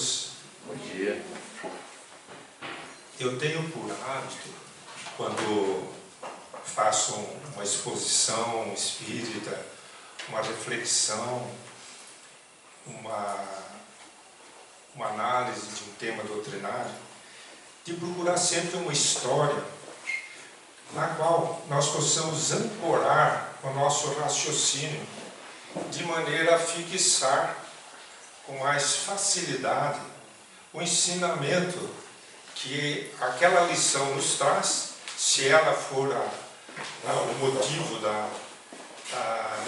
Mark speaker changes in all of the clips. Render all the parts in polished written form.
Speaker 1: todos.
Speaker 2: Bom dia.
Speaker 1: Eu tenho por hábito, quando faço uma exposição espírita, uma reflexão, uma análise de um tema doutrinário, de procurar sempre uma história na qual nós possamos ancorar o nosso raciocínio de maneira a fixar com mais facilidade o ensinamento que aquela lição nos traz, se ela for o motivo da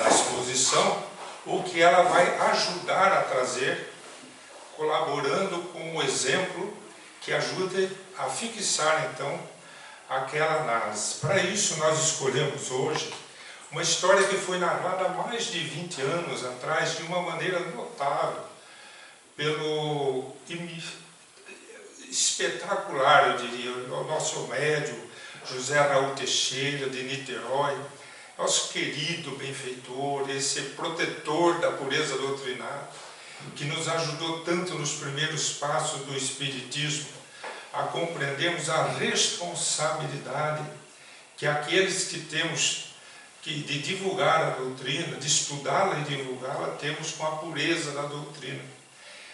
Speaker 1: exposição, ou que ela vai ajudar a trazer, colaborando com um exemplo que ajude a fixar, então, aquela análise. Para isso, nós escolhemos hoje uma história que foi narrada há mais de 20 anos atrás, de uma maneira notável, pelo espetacular, eu diria, o nosso médium, José Raul Teixeira, de Niterói, nosso querido benfeitor, esse protetor da pureza doutrinária, que nos ajudou tanto nos primeiros passos do Espiritismo a compreendermos a responsabilidade que aqueles que temos de divulgar a doutrina, de estudá-la e divulgá-la, temos com a pureza da doutrina.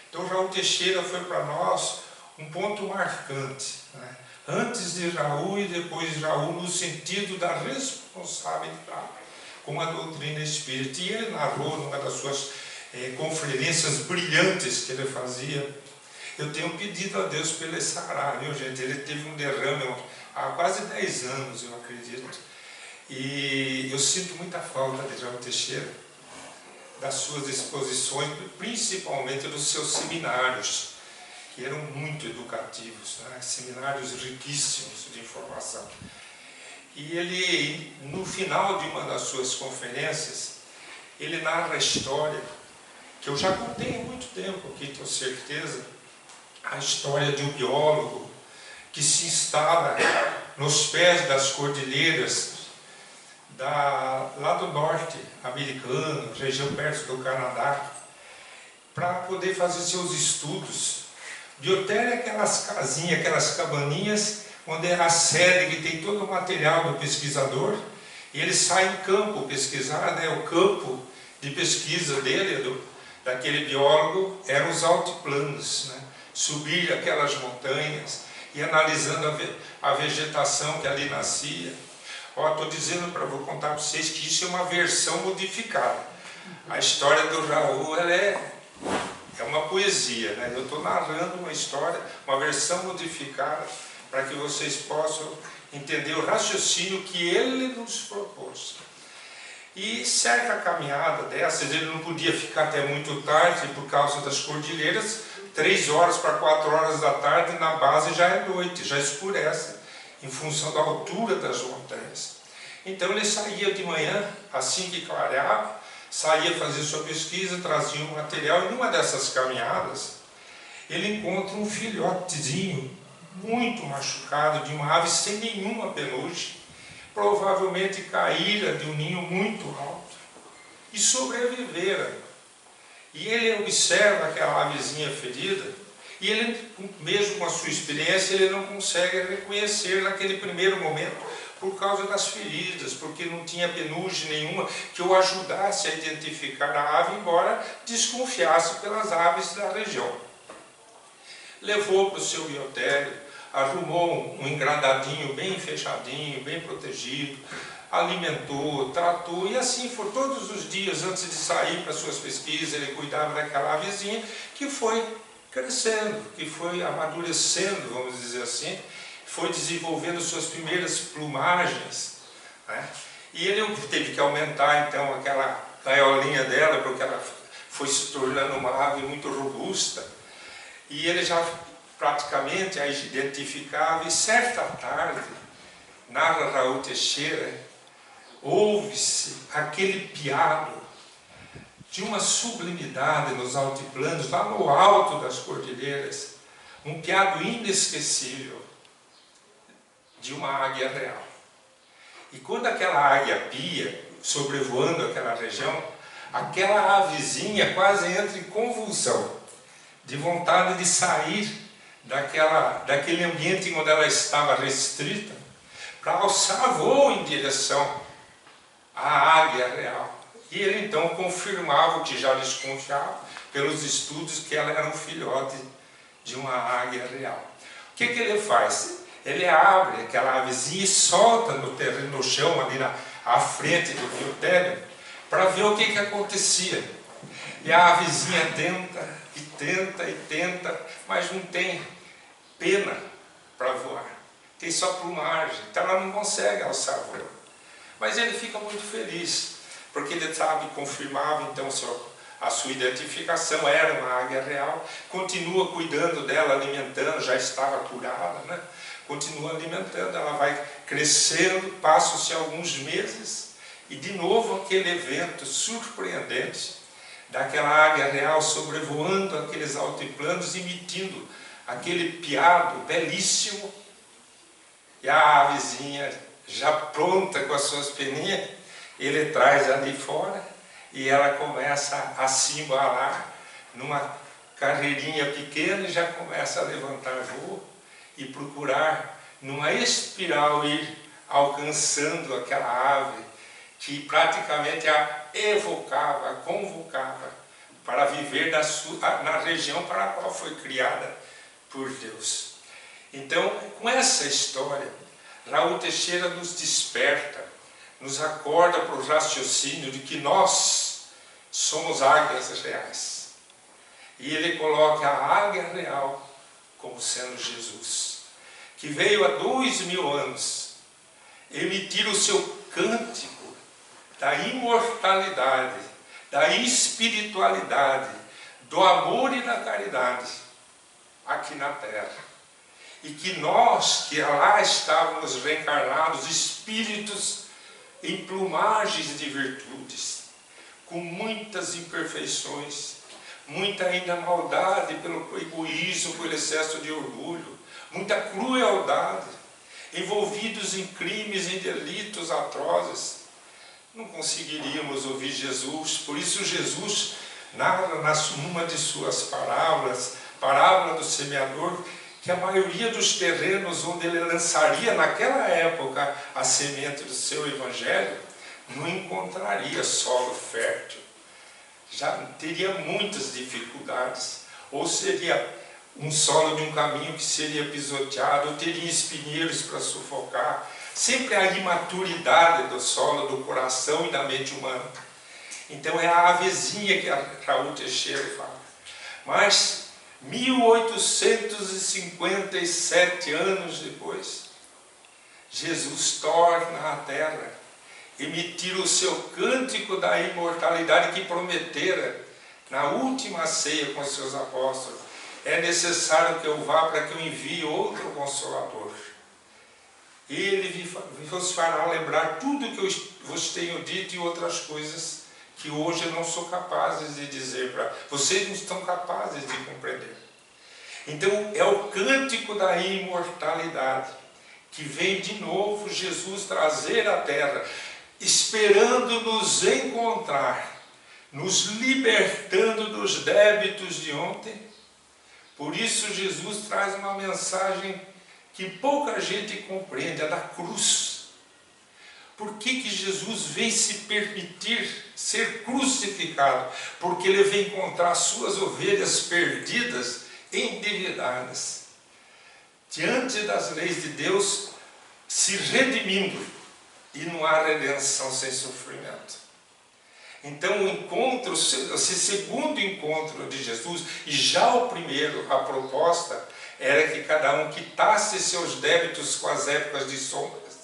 Speaker 1: Então, Raul Teixeira foi para nós um ponto marcante, né? Antes de Raul e depois de Raul, no sentido da responsabilidade com a doutrina espírita. E ele narrou numa das suas conferências brilhantes que ele fazia. Eu tenho pedido a Deus para ele sarar, viu, gente? Ele teve um derrame há quase 10 anos, eu acredito. E eu sinto muita falta de Raul Teixeira, das suas exposições, principalmente dos seus seminários, que eram muito educativos, né? Seminários riquíssimos de informação. E ele, no final de uma das suas conferências, ele narra a história, que eu já contei há muito tempo aqui, tenho certeza, a história de um biólogo que se instala nos pés das cordilheiras lá do norte americano, região perto do Canadá, para poder fazer seus estudos. Biotéria é aquelas casinhas, aquelas cabaninhas, onde é a sede que tem todo o material do pesquisador, e ele sai em campo pesquisar, né? O campo de pesquisa dele, daquele biólogo, eram os altiplanos, né? Subir aquelas montanhas e analisando a vegetação que ali nascia. Estou dizendo vou contar para vocês que isso é uma versão modificada. A história do Raul, ela é uma poesia, né? Eu estou narrando uma história, uma versão modificada, para que vocês possam entender o raciocínio que ele nos propôs. E certa caminhada dessas, ele não podia ficar até muito tarde por causa das cordilheiras. 3 horas para 4 horas da tarde, na base já é noite, já escurece, em função da altura das montanhas. Então ele saía de manhã, assim que clareava, saía fazer sua pesquisa, trazia um material, e numa dessas caminhadas, ele encontra um filhotezinho, muito machucado, de uma ave sem nenhuma penugem, provavelmente caíra de um ninho muito alto, e sobrevivera. E ele observa aquela avezinha ferida, e ele, mesmo com a sua experiência, ele não consegue reconhecer naquele primeiro momento, por causa das feridas, porque não tinha penugem nenhuma que o ajudasse a identificar a ave, embora desconfiasse pelas aves da região. Levou para o seu biotério, arrumou um engradadinho bem fechadinho, bem protegido, alimentou, tratou, e assim foi todos os dias antes de sair para suas pesquisas. Ele cuidava daquela avezinha que foi crescendo, que foi amadurecendo, vamos dizer assim, foi desenvolvendo suas primeiras plumagens, né? E ele teve que aumentar então aquela gaiolinha dela, porque ela foi se tornando uma ave muito robusta, e ele já praticamente a identificava. E certa tarde, narra Raul Teixeira, ouve-se aquele piado de uma sublimidade nos altiplanos, lá no alto das cordilheiras, um piado inesquecível de uma águia real. E quando aquela águia pia, sobrevoando aquela região, aquela avezinha quase entra em convulsão, de vontade de sair daquele ambiente onde ela estava restrita, para alçar voo em direção à águia real. E ele então confirmava o que já desconfiava pelos estudos, que ela era um filhote de uma águia real. O que ele faz? Ele abre aquela avezinha e solta no terreno, no chão, ali à frente do rio Tério, para ver o que acontecia. E a avezinha tenta e tenta e tenta, mas não tem pena para voar. Tem só plumagem, então ela não consegue alçar voo. Mas ele fica muito feliz, porque ele sabe, confirmava então a sua identificação, era uma águia real, continua cuidando dela, alimentando, já estava curada, né? Continua alimentando, ela vai crescendo, passam-se alguns meses, e de novo aquele evento surpreendente, daquela águia real sobrevoando aqueles altiplanos, emitindo aquele piado belíssimo, e a avezinha já pronta com as suas peninhas, ele traz ali fora, e ela começa a se embalar numa carreirinha pequena, e já começa a levantar voo, e procurar, numa espiral, ir alcançando aquela ave, que praticamente a evocava, a convocava, para viver na região para a qual foi criada por Deus. Então, com essa história, Raul Teixeira nos desperta, nos acorda para o raciocínio de que nós somos águias reais. E ele coloca a águia real como sendo Jesus, que veio há 2000 anos emitir o seu cântico da imortalidade, da espiritualidade, do amor e da caridade aqui na Terra. E que nós, que lá estávamos reencarnados, espíritos em plumagens de virtudes, com muitas imperfeições, muita ainda maldade pelo egoísmo, pelo excesso de orgulho, muita crueldade, envolvidos em crimes, em delitos atrozes, não conseguiríamos ouvir Jesus. Por isso Jesus narra numa de suas parábolas, parábola do semeador, que a maioria dos terrenos onde ele lançaria naquela época a semente do seu evangelho, não encontraria solo fértil. Já teria muitas dificuldades, ou seria um solo de um caminho que seria pisoteado, ou teria espinheiros para sufocar. Sempre a imaturidade do solo, do coração e da mente humana. Então é a avezinha que a Raul Teixeira fala. Mas 1857 anos depois, Jesus torna a terra emitir o seu cântico da imortalidade que prometera na última ceia com os seus apóstolos. É necessário que eu vá para que eu envie outro Consolador. Ele vos fará lembrar tudo que eu vos tenho dito e outras coisas que hoje eu não sou capaz de dizer para vocês, não estão capazes de compreender. Então é o cântico da imortalidade que vem de novo Jesus trazer à terra, esperando nos encontrar, nos libertando dos débitos de ontem. Por isso Jesus traz uma mensagem que pouca gente compreende, a da cruz. Por que Jesus vem se permitir ser crucificado? Porque ele vem encontrar suas ovelhas perdidas, endividadas, diante das leis de Deus, se redimindo, e não há redenção sem sofrimento. Então o encontro, esse segundo encontro de Jesus, e já o primeiro, a proposta era que cada um quitasse seus débitos com as épocas de sombras,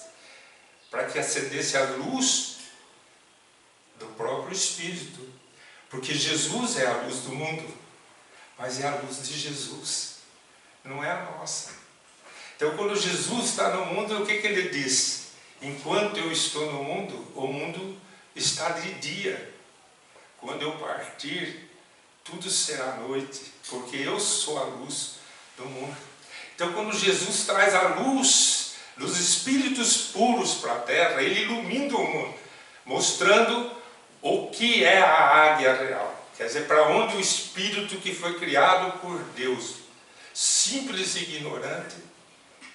Speaker 1: para que acendesse a luz do próprio Espírito. Porque Jesus é a luz do mundo, mas é a luz de Jesus, não é a nossa. Então quando Jesus está no mundo, o que ele diz? Enquanto eu estou no mundo, o mundo está de dia. Quando eu partir, tudo será noite, porque eu sou a luz do mundo. Então quando Jesus traz a luz dos espíritos puros para a terra, ele ilumina o mundo, mostrando o que é a águia real. Quer dizer, para onde o espírito que foi criado por Deus, simples e ignorante,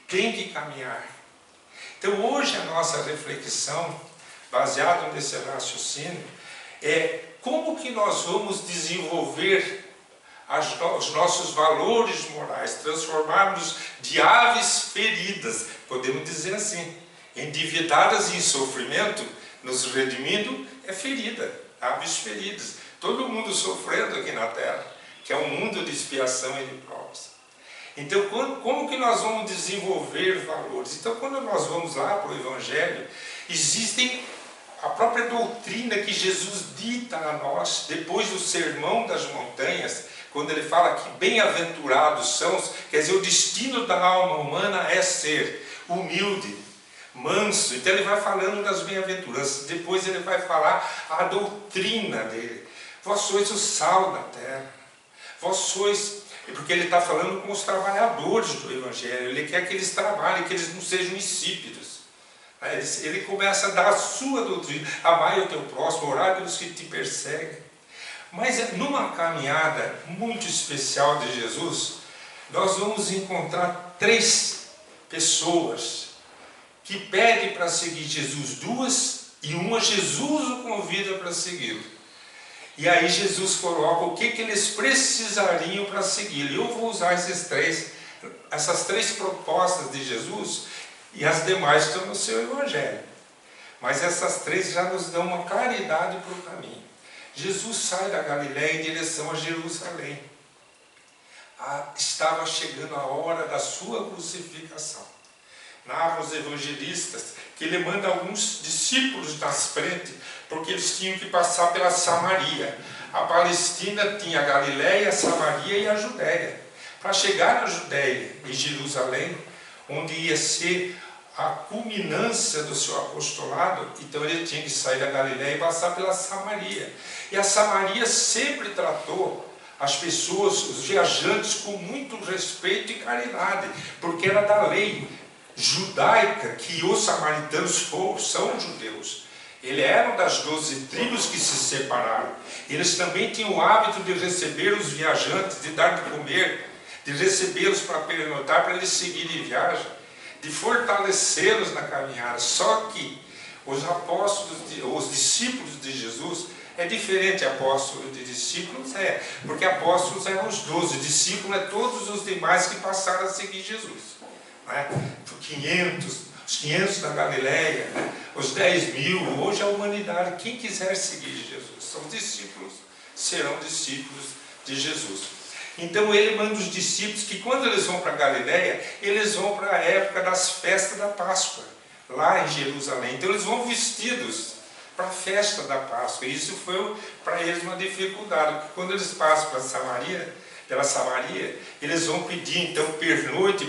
Speaker 1: tem que caminhar. Então hoje a nossa reflexão, baseada nesse raciocínio, é como que nós vamos desenvolver os nossos valores morais, transformarmos de aves feridas, podemos dizer assim, endividadas em sofrimento, nos redimindo, é ferida, aves feridas. Todo mundo sofrendo aqui na Terra, que é um mundo de expiação e de provas. Então, como que nós vamos desenvolver valores? Então, quando nós vamos lá para o Evangelho, existem a própria doutrina que Jesus dita a nós, depois do Sermão das Montanhas, quando ele fala que bem-aventurados são, quer dizer, o destino da alma humana é ser humilde, manso. Então ele vai falando das bem-aventuranças, depois ele vai falar a doutrina dele. Vós sois o sal da terra, vós sois... Porque ele está falando com os trabalhadores do Evangelho, ele quer que eles trabalhem, que eles não sejam insípidos. Ele começa a dar a sua doutrina, amai o teu próximo, orai pelos que te perseguem. Mas numa caminhada muito especial de Jesus, nós vamos encontrar 3 pessoas que pedem para seguir Jesus, 2, e uma Jesus o convida para segui-lo. E aí Jesus coloca o que eles precisariam para segui-lo. Eu vou usar essas 3 propostas de Jesus, e as demais estão no seu Evangelho. Mas essas 3 já nos dão uma claridade para o caminho. Jesus sai da Galiléia em direção a Jerusalém. Estava chegando a hora da sua crucificação. Narram os evangelistas que ele manda alguns discípulos nas frente, porque eles tinham que passar pela Samaria. A Palestina tinha a Galiléia, a Samaria e a Judéia. Para chegar na Judéia e Jerusalém, onde ia ser a culminância do seu apostolado, então ele tinha que sair da Galiléia e passar pela Samaria. E a Samaria sempre tratou as pessoas, os viajantes, com muito respeito e caridade, porque era da lei judaica que os samaritanos são judeus. Eles eram das 12 tribos que se separaram. Eles também tinham o hábito de receber os viajantes, de dar de comer, de recebê-los para pernoitar, para eles seguirem viagem, de fortalecê-los na caminhada. Só que os apóstolos, os discípulos de Jesus, é diferente apóstolo de discípulos, porque apóstolos eram os 12, discípulos é todos os demais que passaram a seguir Jesus. Os 500 da Galiléia, os 10.000, hoje a humanidade, quem quiser seguir Jesus, são discípulos, serão discípulos de Jesus. Então ele manda os discípulos que quando eles vão para a Galiléia, eles vão para a época das festas da Páscoa, lá em Jerusalém. Então eles vão vestidos para a festa da Páscoa. E isso foi para eles uma dificuldade, porque quando eles passam pela Samaria, eles vão pedir então pernoite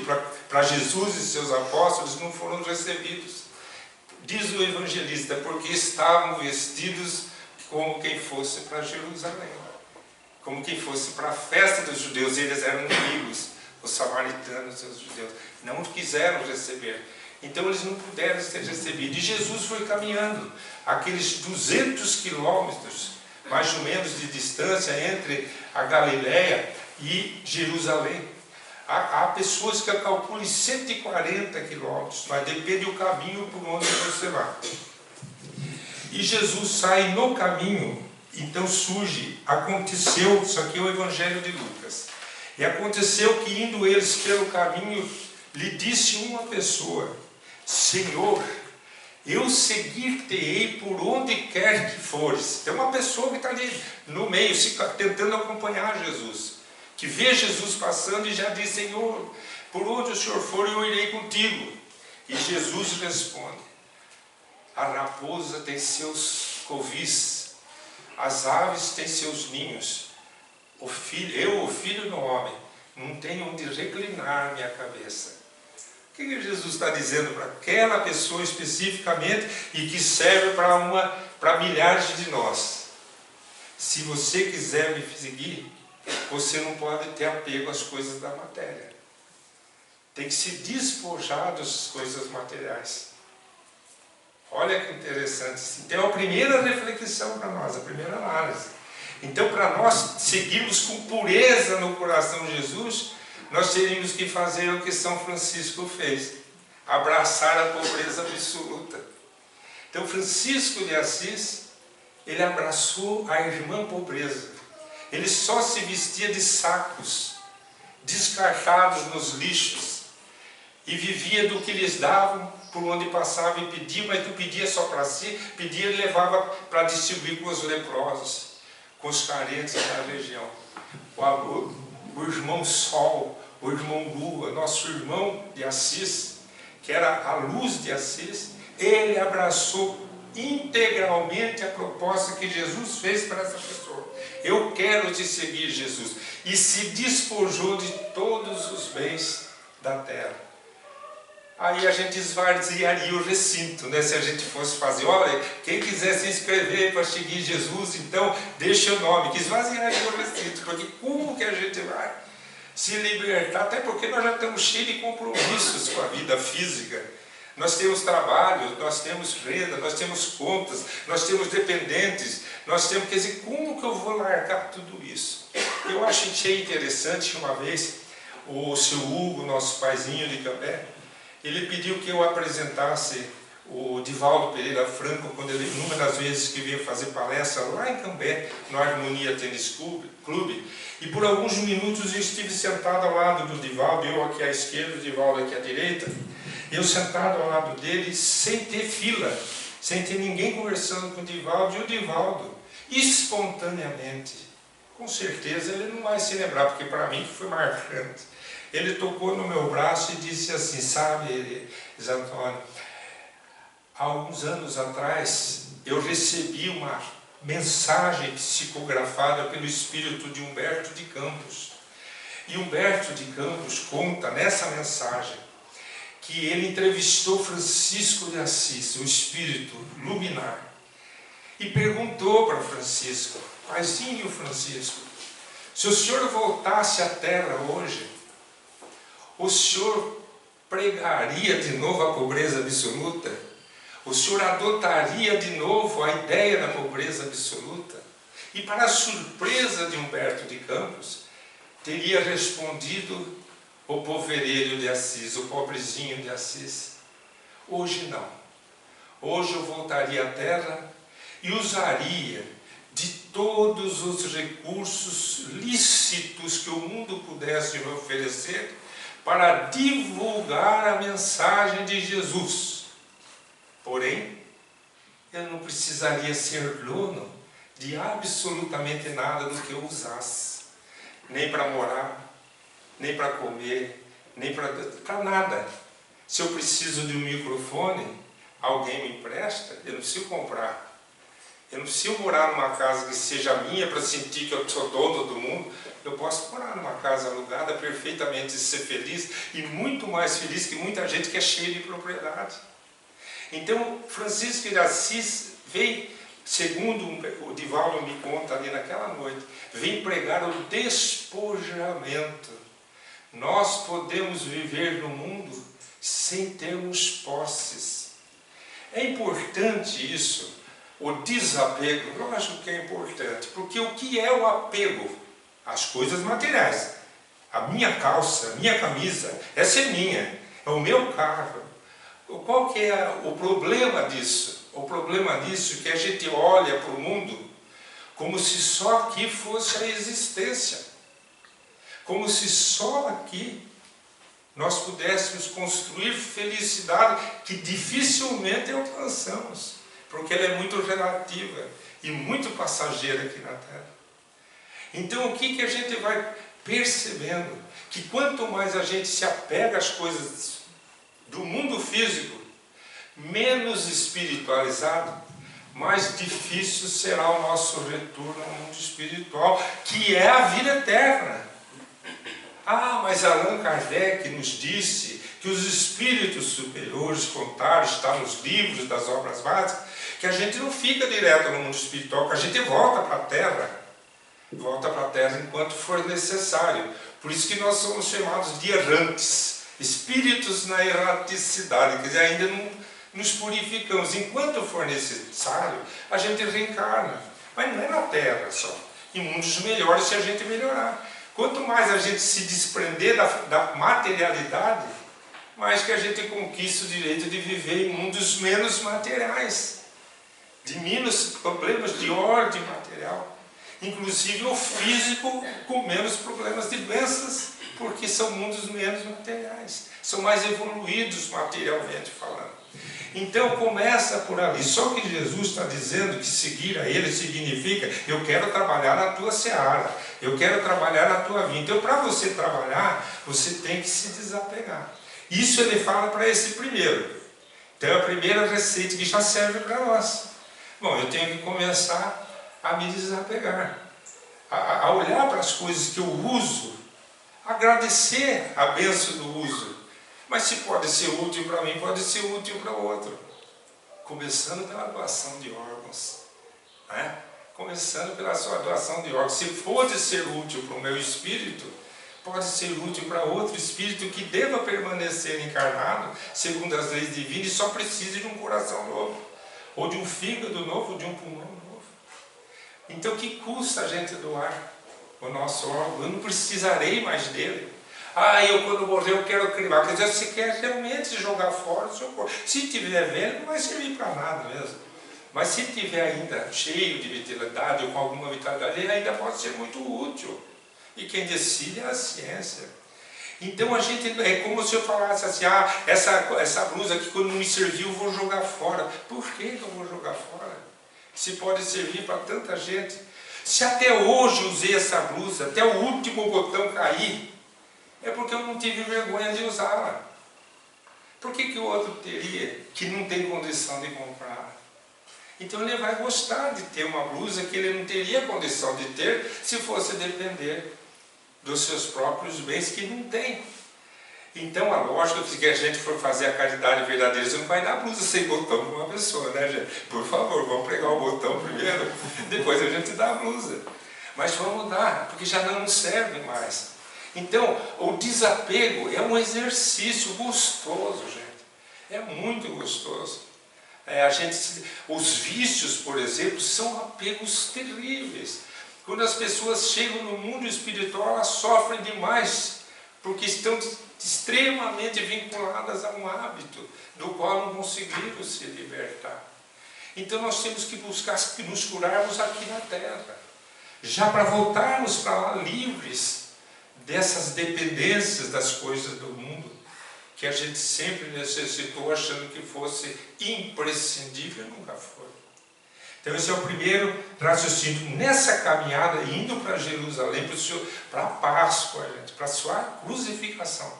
Speaker 1: para Jesus e seus apóstolos, não foram recebidos. Diz o evangelista, porque estavam vestidos como quem fosse para Jerusalém, como quem fosse para a festa dos judeus. Eles eram inimigos, os samaritanos e os judeus, não quiseram receber. Então eles não puderam ser recebidos. E Jesus foi caminhando aqueles 200 quilômetros, mais ou menos, de distância entre a Galiléia e Jerusalém. Há pessoas que calculam 140 quilômetros, mas depende do caminho por onde você vai. E Jesus sai no caminho, então aconteceu, isso aqui é o Evangelho de Lucas, e aconteceu que indo eles pelo caminho, lhe disse uma pessoa, Senhor, eu seguir-te-ei por onde quer que fores. Tem uma pessoa que está ali no meio, tentando acompanhar Jesus, que vê Jesus passando e já diz, Senhor, por onde o Senhor for, eu irei contigo. E Jesus responde, a raposa tem seus covis, as aves têm seus ninhos, o filho do homem, não tenho onde reclinar minha cabeça. O que Jesus está dizendo para aquela pessoa especificamente e que serve para milhares de nós? Se você quiser me seguir, você não pode ter apego às coisas da matéria. Tem que se despojar das coisas materiais. Olha que interessante. Então é a primeira reflexão para nós, a primeira análise. Então, para nós seguirmos com pureza no coração de Jesus, nós teríamos que fazer o que São Francisco fez: abraçar a pobreza absoluta. Então, Francisco de Assis, ele abraçou a irmã pobreza. Ele só se vestia de sacos, descartados nos lixos, e vivia do que lhes davam, por onde passava e pedia, mas não pedia só para si, pedia e levava para distribuir com os leprosos, com os carentes da região. O irmão Sol, o irmão Lua, nosso irmão de Assis, que era a luz de Assis, ele abraçou integralmente a proposta que Jesus fez para essa pessoa. Eu quero te seguir, Jesus. E se despojou de todos os bens da terra. Aí a gente esvaziaria o recinto, né? Se a gente fosse fazer, olha, quem quiser se inscrever para seguir Jesus, então deixa o nome, que esvaziaria o recinto, porque como que a gente vai se libertar? Até porque nós já estamos cheios de compromissos com a vida física. Nós temos trabalho, nós temos renda, nós temos contas, nós temos dependentes, nós temos, quer dizer, como que eu vou largar tudo isso? Eu achei interessante uma vez, o seu Hugo, nosso paizinho de Cambé, ele pediu que eu apresentasse o Divaldo Pereira Franco, quando ele, numa das vezes que veio fazer palestra lá em Cambé, no Harmonia Tênis Clube, e por alguns minutos eu estive sentado ao lado do Divaldo, eu aqui à esquerda, o Divaldo aqui à direita, eu sentado ao lado dele, sem ter fila, sem ter ninguém conversando com o Divaldo, e o Divaldo, espontaneamente, com certeza ele não vai se lembrar, porque para mim foi marcante. Ele tocou no meu braço e disse assim, sabe, Zé Antônio, há alguns anos atrás eu recebi uma mensagem psicografada pelo espírito de Humberto de Campos. E Humberto de Campos conta nessa mensagem que ele entrevistou Francisco de Assis, o espírito luminar, e perguntou para Francisco, paizinho Francisco, se o senhor voltasse à Terra hoje, o senhor pregaria de novo a pobreza absoluta? O senhor adotaria de novo a ideia da pobreza absoluta? E para a surpresa de Humberto de Campos, teria respondido o poverelho de Assis, o pobrezinho de Assis, hoje não. Hoje eu voltaria à Terra e usaria de todos os recursos lícitos que o mundo pudesse me oferecer para divulgar a mensagem de Jesus. Porém, eu não precisaria ser dono de absolutamente nada do que eu usasse, nem para morar, nem para comer, nem para nada. Se eu preciso de um microfone, alguém me empresta, eu não preciso comprar. Eu não preciso morar numa casa que seja minha para sentir que eu sou dono do mundo. Eu posso morar numa casa alugada perfeitamente, ser feliz e muito mais feliz que muita gente que é cheia de propriedade. Então, Francisco de Assis veio, segundo o Divaldo me conta ali naquela noite, vem pregar o despojamento. Nós podemos viver no mundo sem termos posses. É importante isso. O desapego, lógico que é importante, porque o que é o apego? As coisas materiais. A minha calça, a minha camisa, essa é minha, é o meu carro. Qual que é o problema disso? O problema disso é que a gente olha para o mundo como se só aqui fosse a existência. Como se só aqui nós pudéssemos construir felicidade que dificilmente alcançamos. Porque ela é muito relativa e muito passageira aqui na Terra. Então, o que a gente vai percebendo? Que quanto mais a gente se apega às coisas do mundo físico, menos espiritualizado, mais difícil será o nosso retorno ao mundo espiritual, que é a vida eterna. Ah, mas Allan Kardec nos disse que os espíritos superiores contaram, está nos livros das obras básicas, que a gente não fica direto no mundo espiritual, que a gente volta para a Terra. Volta para a Terra enquanto for necessário. Por isso que nós somos chamados de errantes, espíritos na erraticidade, quer dizer, ainda não nos purificamos. Enquanto for necessário, a gente reencarna. Mas não é na Terra só. em mundos melhores se a gente melhorar. Quanto mais a gente se desprender da materialidade, mais que a gente conquista o direito de viver em mundos menos materiais, de menos problemas de ordem material, inclusive o físico com menos problemas de doenças, porque são mundos menos materiais, são mais evoluídos materialmente falando. Então começa por ali. Só que Jesus está dizendo que seguir a Ele significa: eu quero trabalhar na tua seara, eu quero trabalhar na tua vida. Então, para você trabalhar, você tem que se desapegar. Isso Ele fala para esse primeiro. Então é a primeira receita que já serve para nós. Bom, eu tenho que começar a me desapegar, a olhar para as coisas que eu uso, agradecer a bênção do uso. Mas se pode ser útil para mim, pode ser útil para o outro. Começando pela doação de órgãos. Né? Começando pela sua doação de órgãos. Se pode ser útil para o meu espírito, pode ser útil para outro espírito que deva permanecer encarnado, segundo as leis divinas, e só precisa de um coração novo, ou de um fígado novo, ou de um pulmão novo. Então, que custa a gente doar o nosso órgão? Eu não precisarei mais dele. Eu quando morrer eu quero cremar. Quer dizer, você quer realmente jogar fora o seu corpo. Se tiver velho, não vai servir para nada mesmo. Mas se tiver ainda cheio de vitalidade, ou com alguma vitalidade, ele ainda pode ser muito útil. E quem decide é a ciência. Então a gente, é como se eu falasse assim: essa blusa aqui quando não me serviu eu vou jogar fora. Por que eu vou jogar fora? Se pode servir para tanta gente. Se até hoje usei essa blusa, até o último botão cair, é porque eu não tive vergonha de usá-la. Por que o outro teria, que não tem condição de comprar? Então ele vai gostar de ter uma blusa que ele não teria condição de ter se fosse depender dos seus próprios bens, que não tem. Então a lógica é que a gente for fazer a caridade verdadeira, você não vai dar blusa sem botão para uma pessoa, né, gente? Por favor, vamos pregar o botão primeiro, depois a gente dá a blusa. Mas vamos dar, porque já não nos serve mais. Então, o desapego é um exercício gostoso, gente. É muito gostoso. Os vícios, por exemplo, são apegos terríveis. Quando as pessoas chegam no mundo espiritual, elas sofrem demais, porque estão extremamente vinculadas a um hábito do qual não conseguiram se libertar. Então nós temos que buscar nos curarmos aqui na Terra, já para voltarmos para lá livres dessas dependências das coisas do mundo, que a gente sempre necessitou, achando que fosse imprescindível, nunca foi. Então esse é o primeiro raciocínio. Nessa caminhada, indo para Jerusalém, para a Páscoa, para a sua crucificação,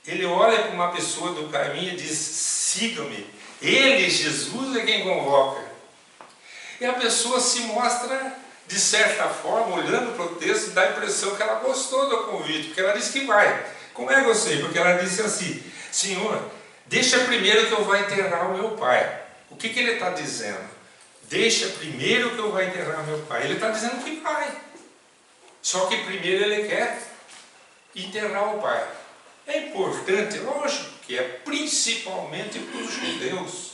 Speaker 1: ele olha para uma pessoa do caminho e diz: siga-me. Ele, Jesus, é quem convoca. E a pessoa se mostra, de certa forma, olhando para o texto, dá a impressão que ela gostou do convite, porque ela disse que vai. Como é que eu sei? Porque ela disse assim: Senhor, deixa primeiro que eu vou enterrar o meu pai. O que ele está dizendo? Deixa primeiro que eu vou enterrar meu pai. Ele está dizendo que vai. Só que primeiro ele quer enterrar o pai. É importante, lógico que é, principalmente para os judeus.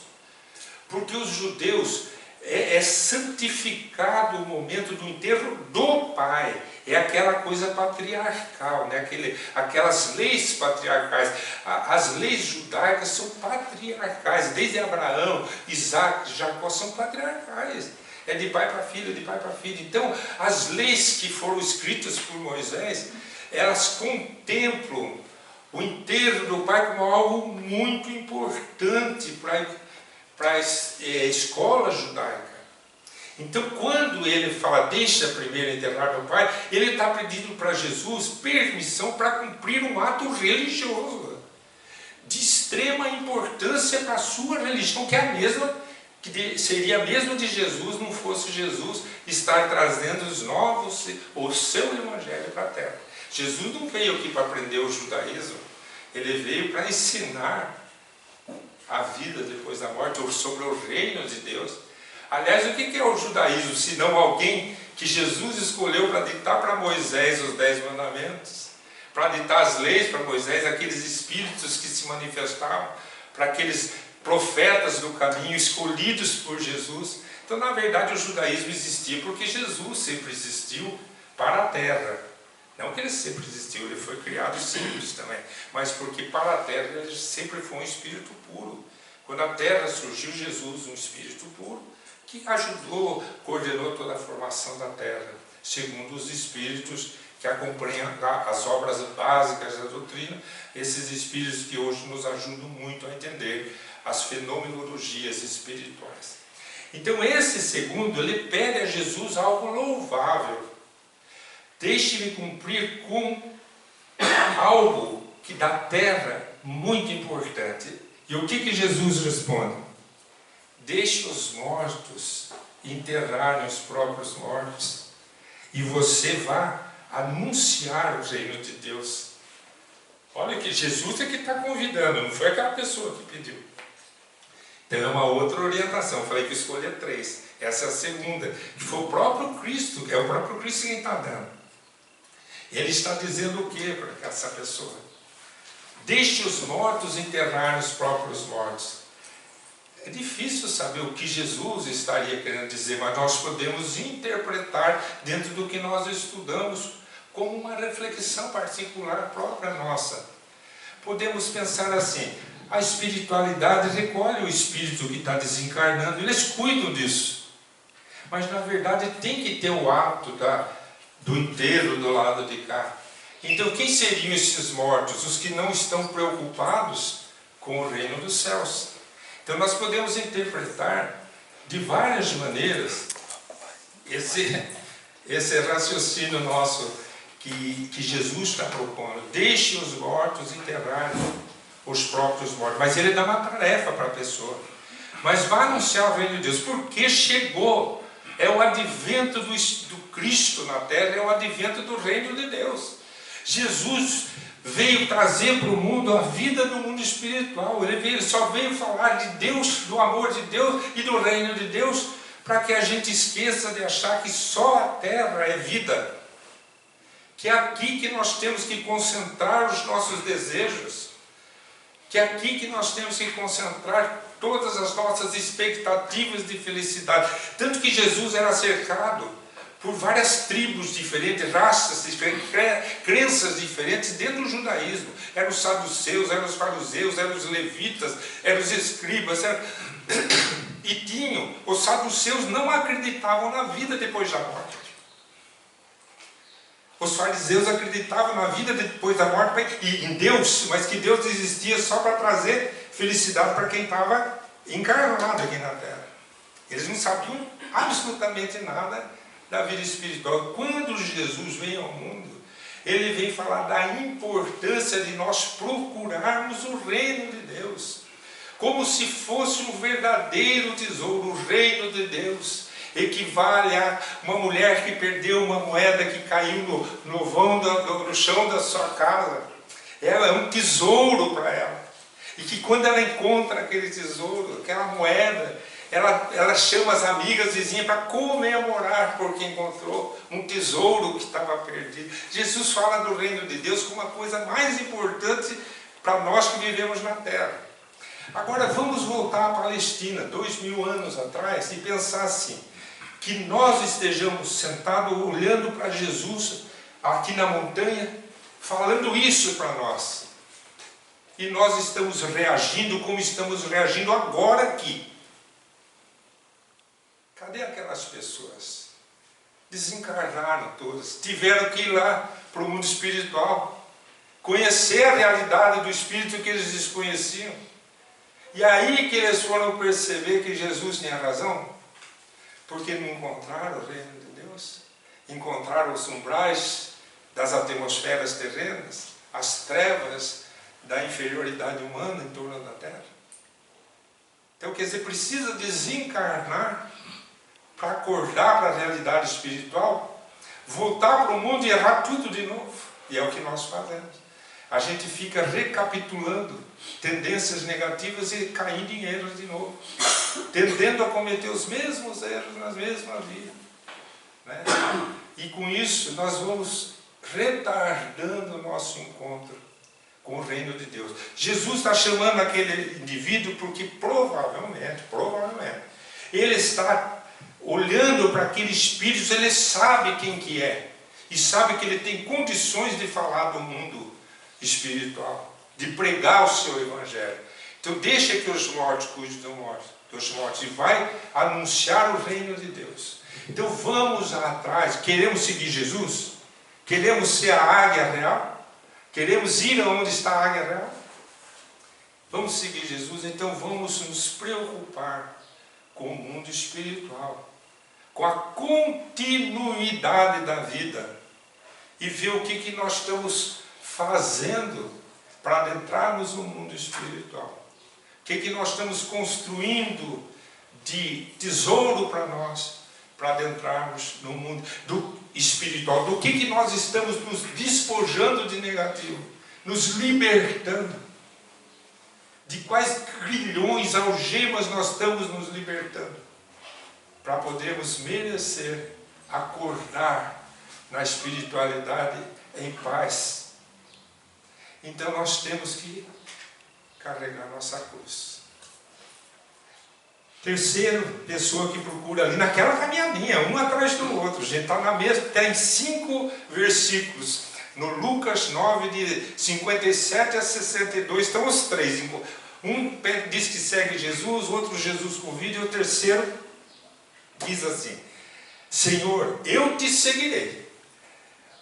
Speaker 1: Porque os judeus é santificado o momento do enterro do pai. É aquela coisa patriarcal, né? Aquelas leis patriarcais. As leis judaicas são patriarcais. Desde Abraão, Isaac, Jacó são patriarcais. É de pai para filho, de pai para filho. Então, as leis que foram escritas por Moisés, elas contemplam o enterro do pai como algo muito importante para a escola judaica. Então, quando ele fala, deixa primeiro enterrar meu pai, ele está pedindo para Jesus permissão para cumprir um ato religioso, de extrema importância para a sua religião, que é a mesma, que seria a mesma de Jesus, não fosse Jesus estar trazendo os novos, o seu evangelho para a terra. Jesus não veio aqui para aprender o judaísmo, ele veio para ensinar a vida depois da morte, ou sobre o reino de Deus. Aliás, o que é o judaísmo, se não alguém que Jesus escolheu para ditar para Moisés os 10 mandamentos, para ditar as leis para Moisés, aqueles espíritos que se manifestavam, para aqueles profetas do caminho, escolhidos por Jesus. Então, na verdade, o judaísmo existia porque Jesus sempre existiu para a terra. Não que ele sempre existiu, ele foi criado simples também, mas porque para a terra ele sempre foi um espírito puro. Quando a terra surgiu, Jesus, um espírito puro, que ajudou, coordenou toda a formação da terra, segundo os espíritos que acompanham as obras básicas da doutrina, esses espíritos que hoje nos ajudam muito a entender as fenomenologias espirituais. Então esse segundo, ele pede a Jesus algo louvável. Deixe-me cumprir com algo que da terra muito importante. E o que Jesus responde? Deixe os mortos enterrarem os próprios mortos, e você vá anunciar o reino de Deus. Olha que Jesus é que está convidando, não foi aquela pessoa que pediu. Então é uma outra orientação. Eu falei que escolha 3. Essa é a segunda, que foi o próprio Cristo, é o próprio Cristo quem está dando. Ele está dizendo o que para essa pessoa? Deixe os mortos enterrar os próprios mortos. É difícil saber o que Jesus estaria querendo dizer, mas nós podemos interpretar dentro do que nós estudamos como uma reflexão particular própria nossa. Podemos pensar assim: a espiritualidade recolhe o espírito que está desencarnando, eles cuidam disso. Mas na verdade tem que ter o ato do enterro do lado de cá. Então quem seriam esses mortos? Os que não estão preocupados com o reino dos céus. Então nós podemos interpretar de várias maneiras esse raciocínio nosso que Jesus está propondo. Deixe os mortos enterrarem os próprios mortos. Mas ele dá uma tarefa para a pessoa. Mas vai anunciar o reino de Deus, porque chegou. É o advento do Cristo na terra, é o advento do reino de Deus. Jesus veio trazer para o mundo a vida do mundo espiritual. Ele só veio falar de Deus, do amor de Deus e do reino de Deus, para que a gente esqueça de achar que só a terra é vida. Que é aqui que nós temos que concentrar os nossos desejos. Que é aqui que nós temos que concentrar todas as nossas expectativas de felicidade. Tanto que Jesus era cercado por várias tribos diferentes, raças diferentes, crenças diferentes dentro do judaísmo. Eram os saduceus, eram os fariseus, eram os levitas, eram os escribas. E tinham, os saduceus não acreditavam na vida depois da morte. Os fariseus acreditavam na vida depois da morte e em Deus, mas que Deus existia só para trazer felicidade para quem estava encarnado aqui na terra. Eles não sabiam absolutamente nada da vida espiritual. Quando Jesus vem ao mundo, ele vem falar da importância de nós procurarmos o reino de Deus, como se fosse um verdadeiro tesouro. O reino de Deus equivale a uma mulher que perdeu uma moeda que caiu no vão no chão da sua casa. Ela é um tesouro para ela. E que quando ela encontra aquele tesouro, aquela moeda, ela chama as amigas vizinhas para comemorar porque encontrou um tesouro que estava perdido. Jesus fala do reino de Deus como uma coisa mais importante para nós que vivemos na terra. Agora vamos voltar à Palestina, 2000 anos atrás, e pensar assim: que nós estejamos sentados olhando para Jesus aqui na montanha, falando isso para nós. E nós estamos reagindo como estamos reagindo agora aqui. Cadê aquelas pessoas? Desencarnaram todas, tiveram que ir lá para o mundo espiritual, conhecer a realidade do espírito que eles desconheciam. E aí que eles foram perceber que Jesus tinha razão, porque não encontraram o reino de Deus, encontraram os umbrais das atmosferas terrenas, as trevas da inferioridade humana em torno da terra. Então, quer dizer, precisa desencarnar para acordar para a realidade espiritual, voltar para o mundo e errar tudo de novo. E é o que nós fazemos. A gente fica recapitulando tendências negativas e caindo em erros de novo, tendendo a cometer os mesmos erros na mesma vida, né? E com isso nós vamos retardando o nosso encontro com o reino de Deus. Jesus está chamando aquele indivíduo porque provavelmente, ele está olhando para aquele espírito, ele sabe quem que é. E sabe que ele tem condições de falar do mundo espiritual, de pregar o seu evangelho. Então deixa que os mortos cuidem dos mortos e vai anunciar o reino de Deus. Então vamos atrás. Queremos seguir Jesus? Queremos ser a águia real? Queremos ir aonde está a águia real? Vamos seguir Jesus? Então vamos nos preocupar com o mundo espiritual, com a continuidade da vida e ver o que nós estamos fazendo para adentrarmos no mundo espiritual. O que nós estamos construindo de tesouro para nós, para adentrarmos no mundo espiritual. Do que nós estamos nos despojando de negativo, nos libertando. De quais grilhões, algemas nós estamos nos libertando, para podermos merecer acordar na espiritualidade em paz. Então nós temos que carregar nossa cruz. Terceiro, pessoa que procura ali naquela caminhadinha, um atrás do outro. A gente está na mesma, tem 5 versículos. No Lucas 9, de 57 a 62, estão os 3. Um diz que segue Jesus, o outro Jesus convida, e o terceiro diz assim: Senhor, eu te seguirei,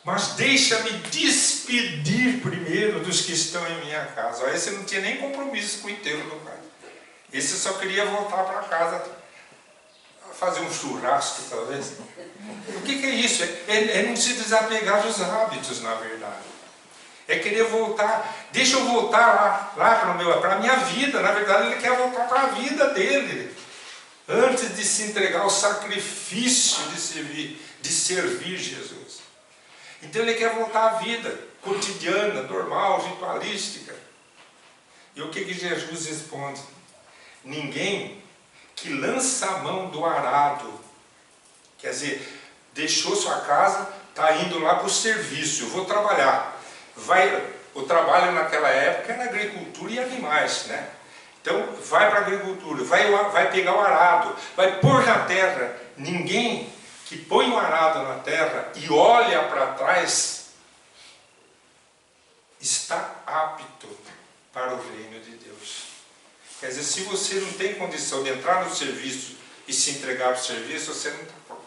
Speaker 1: mas deixa-me despedir primeiro dos que estão em minha casa. Esse não tinha nem compromisso com o enterro do pai. Esse só queria voltar para casa, fazer um churrasco talvez. O que é isso? É não se desapegar dos hábitos, na verdade. É querer voltar, deixa eu voltar lá para a minha vida. Na verdade ele quer voltar para a vida dele, antes de se entregar ao sacrifício de servir Jesus. Então ele quer voltar à vida cotidiana, normal, ritualística. E o que Jesus responde? Ninguém que lança a mão do arado, quer dizer, deixou sua casa, está indo lá para o serviço, eu vou trabalhar. O trabalho naquela época era agricultura e animais, né? Então vai para a agricultura, vai pegar o arado, vai pôr na terra. Ninguém que põe o arado na terra e olha para trás está apto para o reino de Deus. Quer dizer, se você não tem condição de entrar no serviço e se entregar para o serviço, você não está pronto.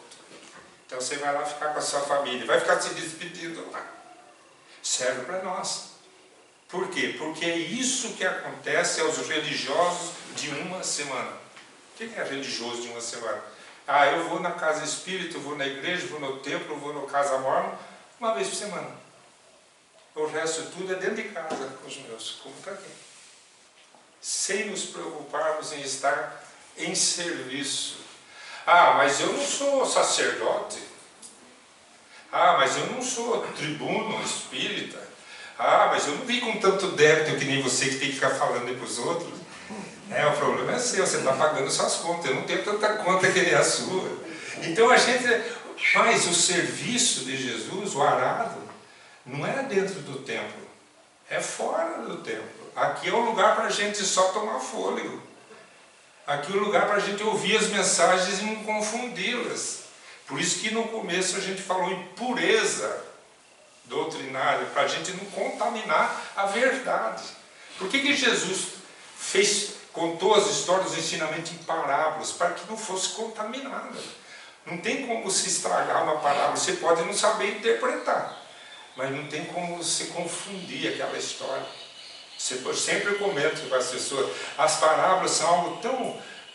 Speaker 1: Então você vai lá ficar com a sua família, vai ficar se despedindo lá. Serve para nós. Por quê? Porque é isso que acontece aos religiosos de uma semana. O que é religioso de uma semana? Ah, eu vou na casa espírita, vou na igreja, vou no templo, vou no casa mormon, uma vez por semana. O resto tudo é dentro de casa com os meus, como para quê? Sem nos preocuparmos em estar em serviço. Ah, mas eu não sou sacerdote. Ah, mas eu não sou tribuno espírita. Ah, mas eu não vim com tanto débito que nem você que tem que ficar falando para os outros. O problema é seu, você está pagando suas contas. Eu não tenho tanta conta que nem a sua. Então a gente faz o serviço de Jesus, o arado, não é dentro do templo, é fora do templo. Aqui é o lugar para a gente só tomar fôlego. Aqui é o lugar para a gente ouvir as mensagens e não confundi-las. Por isso que no começo a gente falou em pureza doutrinária, para a gente não contaminar a verdade. Por que Jesus contou as histórias do ensinamento em parábolas? Para que não fosse contaminada. Não tem como se estragar uma parábola. Você pode não saber interpretar, mas não tem como se confundir aquela história. Eu sempre comento com as pessoas, as parábolas são algo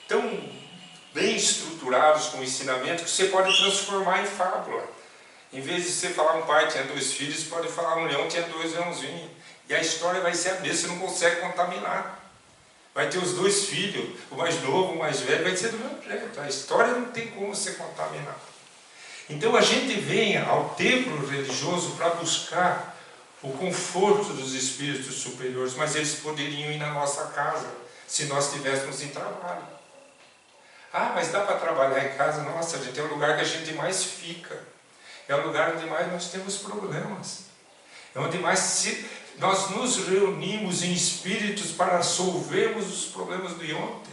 Speaker 1: tão bem estruturados com o ensinamento que você pode transformar em fábula. Em vez de você falar um pai tinha 2 filhos, você pode falar um leão tinha 2 leãozinhos. E a história vai ser a mesma, você não consegue contaminar. Vai ter os 2 filhos, o mais novo, o mais velho, vai ser do mesmo jeito. A história não tem como ser contaminada. Então a gente vem ao templo religioso para buscar o conforto dos espíritos superiores, mas eles poderiam ir na nossa casa, se nós estivéssemos em trabalho. Ah, mas dá para trabalhar em casa? Nossa, gente, é o lugar que a gente mais fica. É o lugar onde mais nós temos problemas. É onde mais Nós nos reunimos em espíritos para resolvermos os problemas de ontem.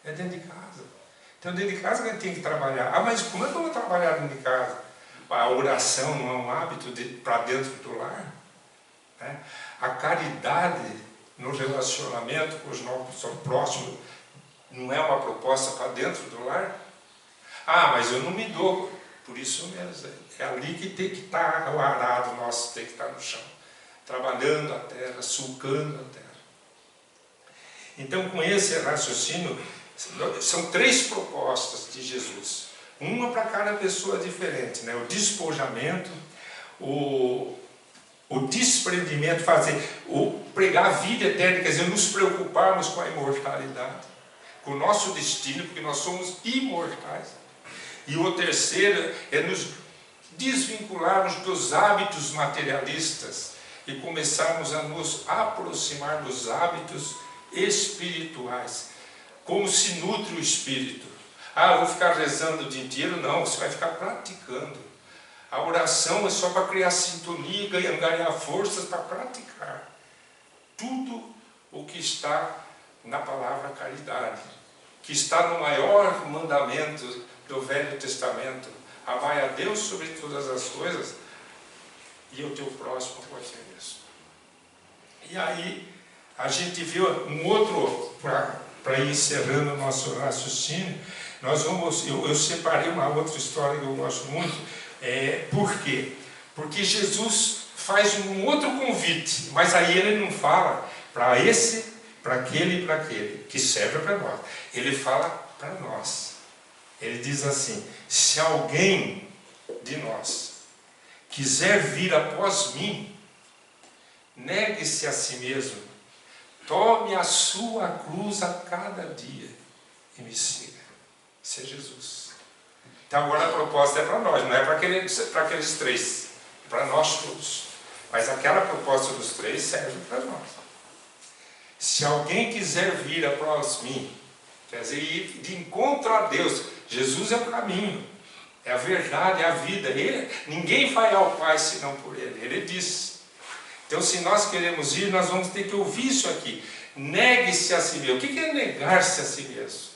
Speaker 1: É dentro de casa. Então, dentro de casa a gente tem que trabalhar. Ah, mas como é que eu vou trabalhar dentro de casa? A oração não é um hábito para dentro do lar? Né? A caridade no relacionamento com os nossos próximos não é uma proposta para dentro do lar? Ah, mas eu não me dou. Por isso mesmo. É ali que tem que estar o arado nosso, tem que estar no chão. Trabalhando a terra, sulcando a terra. Então, com esse raciocínio, são 3 propostas de Jesus. Uma para cada pessoa diferente, né? O despojamento, o desprendimento, pregar a vida eterna, quer dizer, nos preocuparmos com a imortalidade, com o nosso destino, porque nós somos imortais. E o terceiro é nos desvincularmos dos hábitos materialistas e começarmos a nos aproximar dos hábitos espirituais. Como se nutre o espírito? Ah, eu vou ficar rezando o dia inteiro? Não, você vai ficar praticando. A oração é só para criar sintonia e ganhar forças para praticar. Tudo o que está na palavra caridade, que está no maior mandamento do Velho Testamento. Amai a Deus sobre todas as coisas e o teu próximo como a ti mesmo. E aí a gente viu um outro, para ir encerrando o nosso raciocínio, eu separei uma outra história que eu gosto muito. Por quê? Porque Jesus faz um outro convite, mas aí ele não fala para esse, para aquele e para aquele, que serve para nós. Ele fala para nós. Ele diz assim: se alguém de nós quiser vir após mim, negue-se a si mesmo, tome a sua cruz a cada dia e me siga. Isso é Jesus. Então agora a proposta é para nós, não é para aqueles 3, é para nós todos. Mas aquela proposta dos 3 serve para nós. Se alguém quiser vir após mim, quer dizer, ir de encontro a Deus. Jesus é o caminho, é a verdade, é a vida. Ninguém vai ao Pai senão por Ele. Ele disse. Então, se nós queremos ir, nós vamos ter que ouvir isso aqui. Negue-se a si mesmo. O que é negar-se a si mesmo?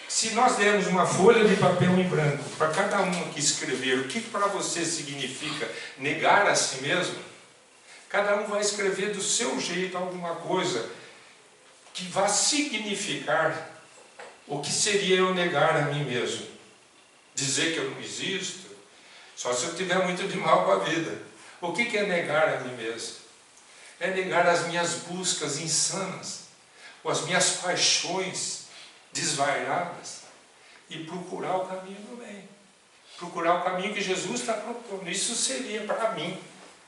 Speaker 1: Se nós dermos uma folha de papel em branco para cada um aqui escrever o que para você significa negar a si mesmo, cada um vai escrever do seu jeito alguma coisa que vai significar o que seria eu negar a mim mesmo. Dizer que eu não existo, só se eu tiver muito de mal com a vida. O que é negar a mim mesmo? É negar as minhas buscas insanas, ou as minhas paixões desvairadas, e procurar o caminho do bem. Procurar o caminho que Jesus está propondo. Isso seria para mim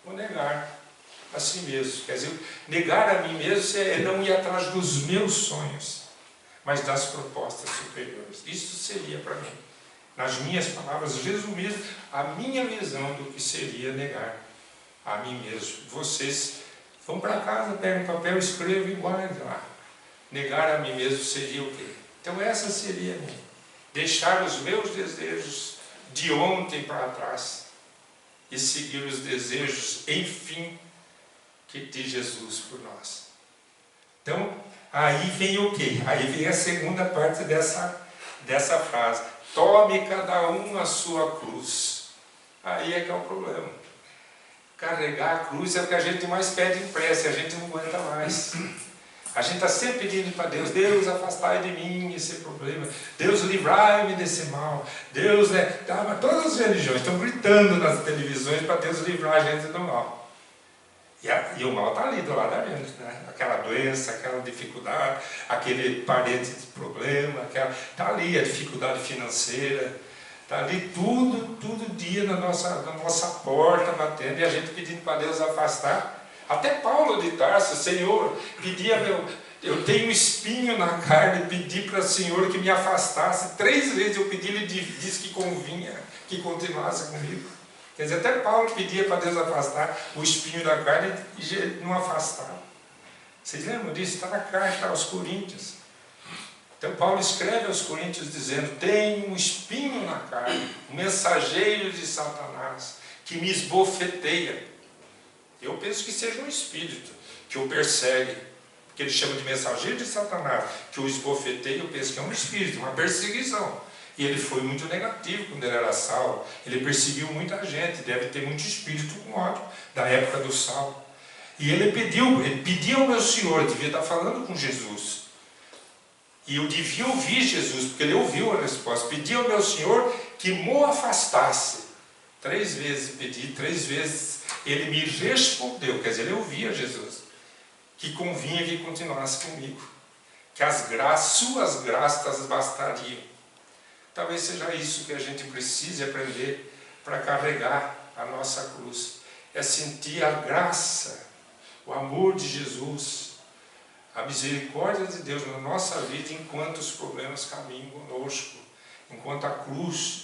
Speaker 1: o negar a si mesmo. Quer dizer, negar a mim mesmo é não ir atrás dos meus sonhos, mas das propostas superiores. Isso seria para mim, nas minhas palavras, resumidas, a minha visão do que seria negar a mim mesmo. Vocês vão para casa, pegam papel, escrevam e guardem lá. Negar a mim mesmo seria o quê? Então essa seria a minha. Deixar os meus desejos de ontem para trás e seguir os desejos, enfim, de Jesus por nós. Então, aí vem o quê? Aí vem a segunda parte dessa frase. Tome cada um a sua cruz. Aí é que é o problema. Carregar a cruz é o que a gente mais pede em prece, a gente não aguenta mais. A gente está sempre pedindo para Deus: Deus, afastai de mim esse problema, Deus, livrai-me desse mal, Deus, mas todas as religiões estão gritando nas televisões para Deus livrar a gente do mal. E o mal está ali do lado da gente, né? Aquela doença, aquela dificuldade, aquele parente de problema, está ali a dificuldade financeira, está ali todo dia na nossa porta batendo, e a gente pedindo para Deus afastar. Até Paulo de Tarso, Senhor, eu tenho um espinho na carne, pedi para o Senhor que me afastasse. 3 vezes eu pedi, ele disse que convinha que continuasse comigo. Quer dizer, até Paulo pedia para Deus afastar o espinho da carne e não afastava. Vocês lembram disso? Está na carta aos Coríntios. Então Paulo escreve aos Coríntios dizendo: tenho um espinho na carne, um mensageiro de Satanás, que me esbofeteia. Eu penso que seja um espírito que o persegue, que ele chama de mensageiro de Satanás, que o esbofeteia. Eu penso que é um espírito, uma perseguição. E ele foi muito negativo quando ele era Saulo. Ele perseguiu muita gente, deve ter muito espírito com ódio da época do Saulo. E ele pediu ao meu Senhor, devia estar falando com Jesus. E eu devia ouvir Jesus, porque ele ouviu a resposta. Pedi ao meu Senhor que mo afastasse. 3 vezes pedi, 3 vezes ele me respondeu. Quer dizer, ele ouvia Jesus. Que convinha que continuasse comigo. Que as suas graças bastariam. Talvez seja isso que a gente precise aprender para carregar a nossa cruz. É sentir a graça, o amor de Jesus, a misericórdia de Deus na nossa vida enquanto os problemas caminham conosco, enquanto a cruz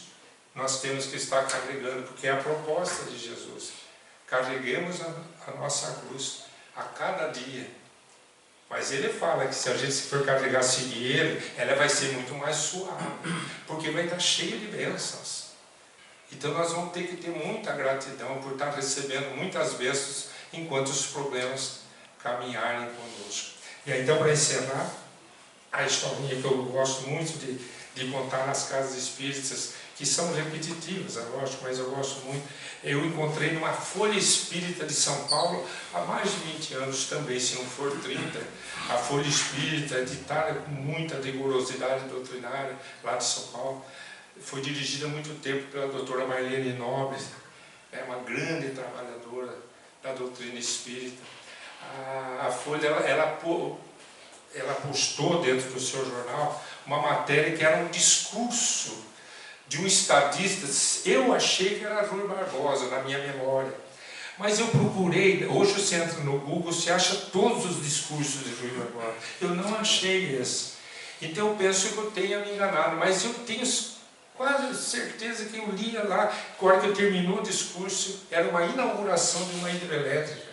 Speaker 1: nós temos que estar carregando, porque é a proposta de Jesus. Carreguemos a nossa cruz a cada dia. Mas ele fala que se a gente for carregar, seguir ele, ela vai ser muito mais suave, porque vai estar cheia de bênçãos. Então nós vamos ter que ter muita gratidão por estar recebendo muitas bênçãos enquanto os problemas caminharem conosco. E aí, então, para encerrar, a historinha que eu gosto muito de contar nas casas espíritas, que são repetitivas, é lógico, mas eu gosto muito. Eu encontrei numa Folha Espírita de São Paulo há mais de 20 anos também, se não for 30. A Folha Espírita, editada com muita rigorosidade doutrinária, lá de São Paulo. Foi dirigida há muito tempo pela doutora Marlene Nobre, é uma grande trabalhadora da doutrina espírita. A Folha, ela postou dentro do seu jornal uma matéria que era um discurso de um estadista. Eu achei que era Rui Barbosa, na minha memória. Mas eu procurei, hoje você entra no Google, você acha todos os discursos de Rui Barbosa. Eu não achei esse. Então eu penso que eu tenha me enganado, mas eu tenho quase certeza que eu lia lá, quando que terminou o discurso, era uma inauguração de uma hidrelétrica,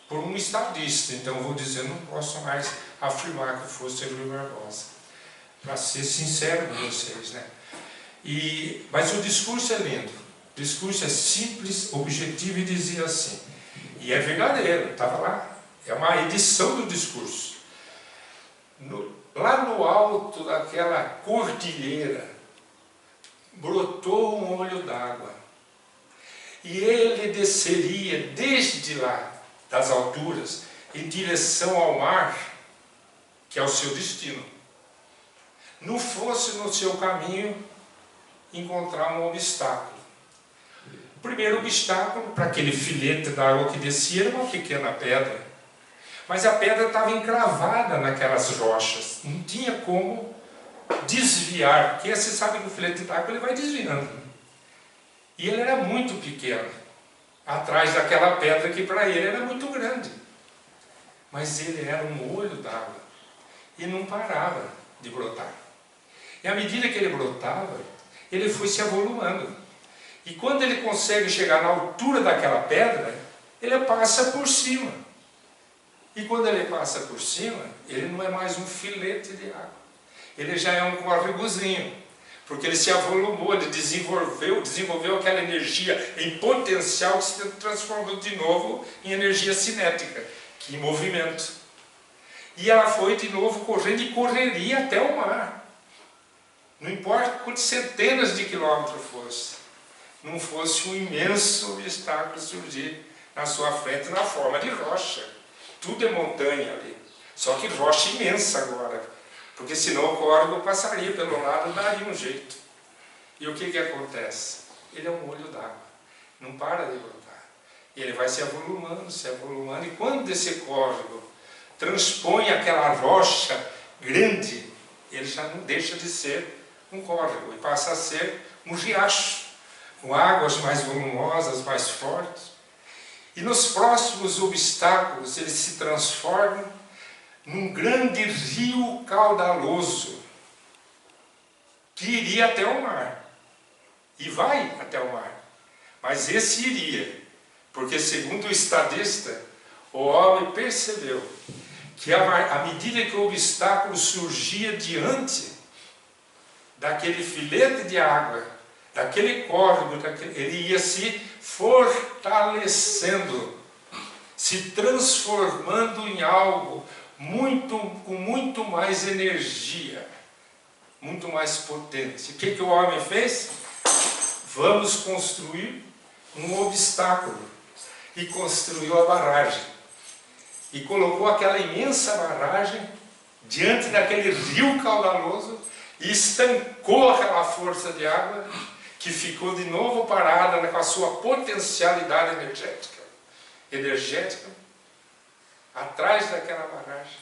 Speaker 1: por um estadista. Então eu vou dizer, não posso mais afirmar que fosse Rui Barbosa, para ser sincero com vocês, né? Mas o discurso é lindo, o discurso é simples, objetivo e dizia assim, e é verdadeiro, estava lá, é uma edição do discurso. Lá no alto daquela cordilheira, brotou um olho d'água, e ele desceria desde lá, das alturas, em direção ao mar, que é o seu destino. Não fosse no seu caminho encontrar um obstáculo. O primeiro obstáculo para aquele filete d'água que descia era uma pequena pedra, mas a pedra estava encravada naquelas rochas, não tinha como desviar, porque você sabe que o filete d'água ele vai desviando, e ele era muito pequeno atrás daquela pedra que para ele era muito grande, mas ele era um olho d'água e não parava de brotar. E à medida que ele brotava, ele foi se avolumando. E quando ele consegue chegar na altura daquela pedra, ele passa por cima. E quando ele passa por cima, ele não é mais um filete de água. Ele já é um córregozinho. Porque ele se avolumou, ele desenvolveu aquela energia em potencial que se transformou de novo em energia cinética, que em movimento. E ela foi de novo correndo e correria até o mar. Não importa quantas centenas de quilômetros fosse, não fosse um imenso obstáculo surgir na sua frente na forma de rocha. Tudo é montanha ali, só que rocha imensa agora, porque senão o córrego passaria pelo lado e daria um jeito. E o que acontece? Ele é um olho d'água, não para de brotar. Ele vai se avolumando, e quando esse córrego transpõe aquela rocha grande, ele já não deixa de ser um córrego e passa a ser um riacho, com águas mais volumosas, mais fortes. E nos próximos obstáculos eles se transformam num grande rio caudaloso que iria até o mar. E vai até o mar. Mas esse iria, porque segundo o estadista, o homem percebeu que à medida que o obstáculo surgia diante daquele filete de água, daquele córrego, ele ia se fortalecendo se transformando em algo com muito mais energia, muito mais potente. O que o homem fez? Vamos construir um obstáculo. E construiu a barragem. E colocou aquela imensa barragem diante daquele rio caudaloso e estancou aquela força de água que ficou de novo parada com a sua potencialidade energética atrás daquela barragem.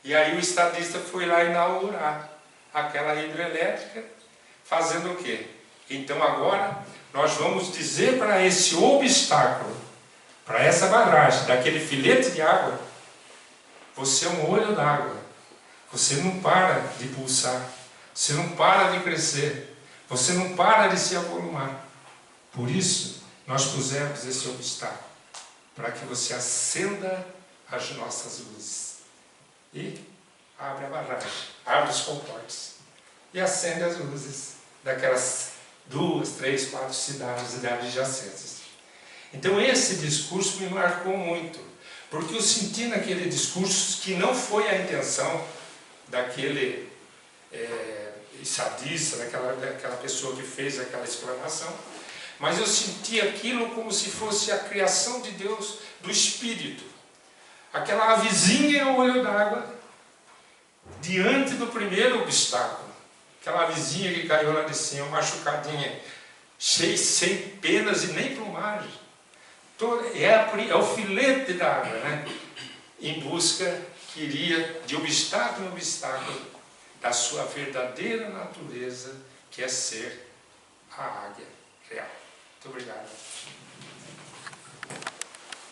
Speaker 1: E aí o estadista foi lá inaugurar aquela hidrelétrica, fazendo o quê? Então agora nós vamos dizer para esse obstáculo, para essa barragem, daquele filete de água, você é um olho d'água, você não para de pulsar, você não para de crescer, você não para de se avolumar. Por isso nós pusemos esse obstáculo, para que você acenda as nossas luzes e abre a barragem, abre os comportes e acende as luzes daquelas 2, 3, 4 cidades adjacentes. Então esse discurso me marcou muito, porque eu senti naquele discurso que não foi a intenção daquele sadista, daquela pessoa que fez aquela explanação, mas eu senti aquilo como se fosse a criação de Deus, do Espírito. Aquela avezinha no olho d'água, diante do primeiro obstáculo. Aquela avezinha que caiu lá de cima, machucadinha, cheia, sem penas e nem plumagem. É o filete d'água, né? Em busca, queria, de obstáculo em obstáculo, da sua verdadeira natureza, que é ser a águia real. Muito obrigado.